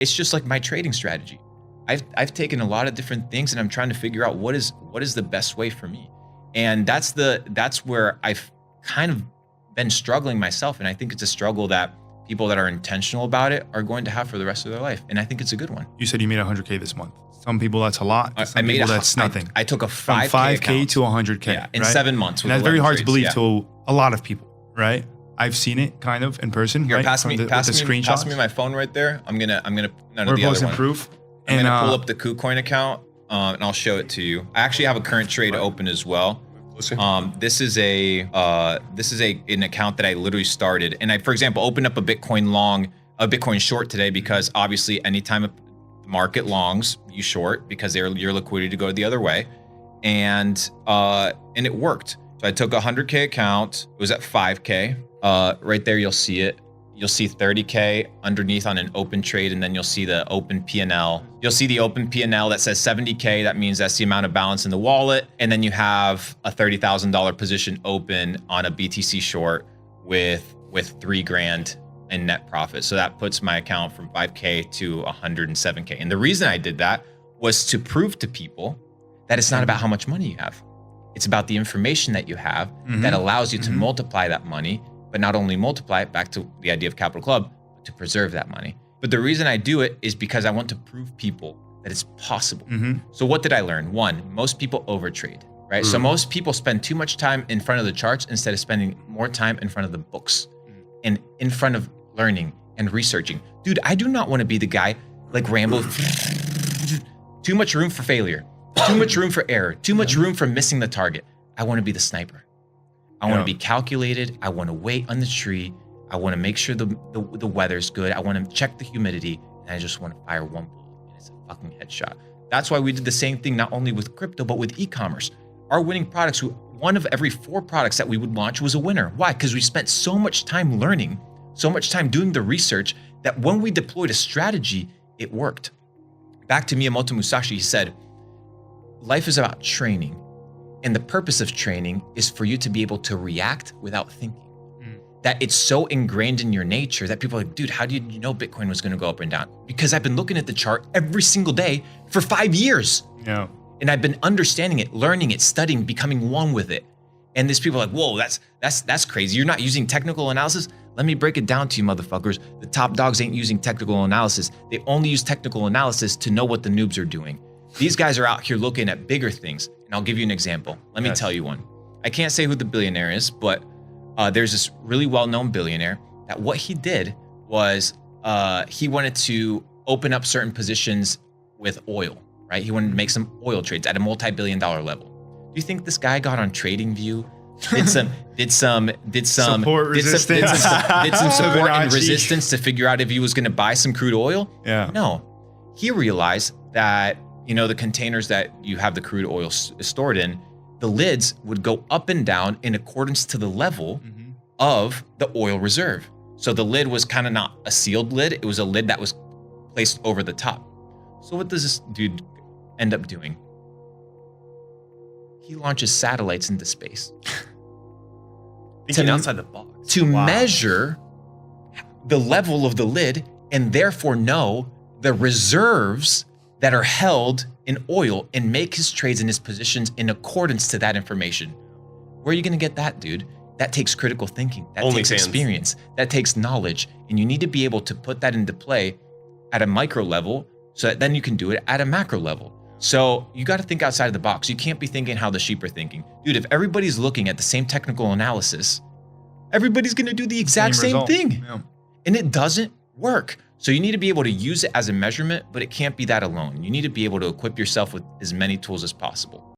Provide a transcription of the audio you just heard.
it's just like my trading strategy. I've taken a lot of different things and I'm trying to figure out what is the best way for me. And that's where I've kind of been struggling myself. And I think it's a struggle that people that are intentional about it are going to have for the rest of their life. And I think it's a good one. You said you made 100K this month. Some people that's a lot. I made that's nothing. I took a 5K, from 5K to 100K in right? 7 months. And that's very hard to believe to a lot of people, right? I've seen it kind of in person. Here, right? pass me my phone right there. I'm gonna We're posting proof. I'm gonna pull up the KuCoin account and I'll show it to you. I actually have a current trade open as well. This is an account that I literally started, and I, for example, opened up a Bitcoin short today because obviously anytime the market longs, you short because your liquidity to go the other way, and it worked. So I took a 100K account. It was at 5K. Right there, you'll see it. You'll see 30K underneath on an open trade, and then you'll see the open P&L. You'll see the open P&L that says 70K. That means that's the amount of balance in the wallet. And then you have a $30,000 position open on a BTC short with $3,000 in net profit. So that puts my account from 5K to 107K. And the reason I did that was to prove to people that it's not about how much money you have. It's about the information that you have that allows you to multiply that money, but not only multiply it, back to the idea of Capital Club, but to preserve that money. But the reason I do it is because I want to prove people that it's possible. So what did I learn? One, most people overtrade, right? So most people spend too much time in front of the charts instead of spending more time in front of the books and in front of learning and researching. Dude, I do not want to be the guy like Rambo. Too much room for failure, too much room for error, too much room for missing the target. I want to be the sniper. I want to be calculated. I want to wait on the tree. I want to make sure the weather's good. I want to check the humidity, and I just want to fire one bullet, and it's a fucking headshot. That's why we did the same thing, not only with crypto, but with e-commerce. Our winning products, one of every 4 products that we would launch was a winner. Why? Because we spent so much time learning, so much time doing the research, that when we deployed a strategy, it worked. Back to Miyamoto Musashi, he said, life is about training. And the purpose of training is for you to be able to react without thinking. That it's so ingrained in your nature that people are like, dude, how did you know Bitcoin was going to go up and down? Because I've been looking at the chart every single day for 5 years. Yeah. And I've been understanding it, learning it, studying, becoming one with it. And there's people like, whoa, that's crazy. You're not using technical analysis? Let me break it down to you, motherfuckers. The top dogs ain't using technical analysis. They only use technical analysis to know what the noobs are doing. These guys are out here looking at bigger things. And I'll give you an example. Let me tell you one. I can't say who the billionaire is, but there's this really well-known billionaire that what he did was he wanted to open up certain positions with oil, right? He wanted to make some oil trades at a multi-billion-dollar level. Do you think this guy got on TradingView, did some support and resistance to figure out if he was going to buy some crude oil? Yeah. No, he realized that, you know, the containers that you have the crude oil stored in, the lids would go up and down in accordance to the level of the oil reserve. So the lid was kind of not a sealed lid. It was a lid that was placed over the top. So what does this dude end up doing? He launches satellites into space. Thinking outside the box. To measure the level of the lid and therefore know the reserves that are held in oil and make his trades and his positions in accordance to that information. Where are you going to get that, dude? That takes critical thinking. That takes experience. That takes knowledge. And you need to be able to put that into play at a micro level so that then you can do it at a macro level. So you got to think outside of the box. You can't be thinking how the sheep are thinking. Dude, if everybody's looking at the same technical analysis, everybody's going to do the exact same thing. Yeah. And it doesn't work. So you need to be able to use it as a measurement, but it can't be that alone. You need to be able to equip yourself with as many tools as possible.